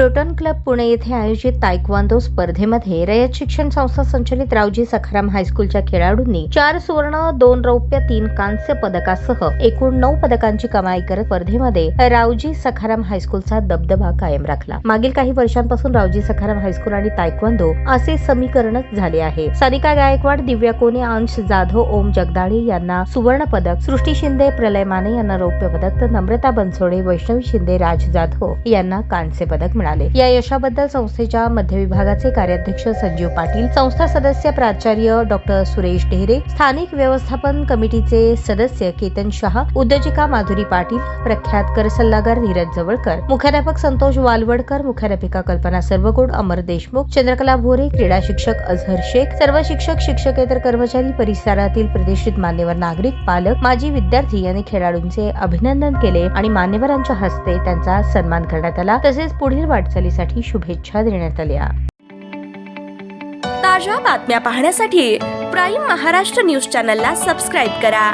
Proton club Pune येथे आयोजित taekwondo स्पर्धेमध्ये रयत शिक्षण संस्था संचलित रावजी सखाराम हायस्कूलच्या खेळाडूंनी 4 सुवर्ण 2 रौप्य 3 कांस्य पदकासह एकूण 9 पदकांची कमाई करत स्पर्धेमध्ये रावजी सखाराम हायस्कूलचा दबदबा कायम राखला। मागील काही वर्षांपासून रावजी सखाराम हायस्कूल आणि तायक्वांदो असे समीकरणच झाले आहे। सानिका गायकवाड, दिव्या कोणे, अंश जाधव, ओम जगदाळे यांना सुवर्ण पदक, सृष्टी शिंदे, प्रलय माने यांना रौप्य पदक तर नम्रता बनसोडे, वैष्णवी शिंदे, राज जाधव यांना कांस्य पदक मिळाले। या यशाबद्दल संस्थेच्या मध्य विभागाचे कार्याध्यक्ष संजीव पाटील, संस्था सदस्य प्राचार्य डॉक्टर सुरेश ढेरे, स्थानिक व्यवस्थापन कमिटीचे सदस्य केतन शहा, उद्योजिका माधुरी पाटील, प्रख्यात कर सल्लागार धीरज जवळकर, मुख्याध्यापक संतोष वालवडकर, मुख्याध्यापिका कल्पना सर्वगोड, अमर देशमुख, चंद्रकला भोरे, क्रीडा शिक्षक अझहर शेख, सर्व शिक्षक, शिक्षकेतर कर्मचारी, परिसरातील प्रतिष्ठित मान्यवर नागरिक, पालक, माजी विद्यार्थी यांनी खेळाडूंचे अभिनंदन केले आणि मान्यवरांच्या हस्ते त्यांचा सन्मान करण्यात आला। तसेच पुढील वाटचालीसाठी शुभेच्छा देण्यात आल्या। ताज्या बातम्या पाहण्यासाठी प्राईम महाराष्ट्र न्यूज चॅनलला सबस्क्राईब करा।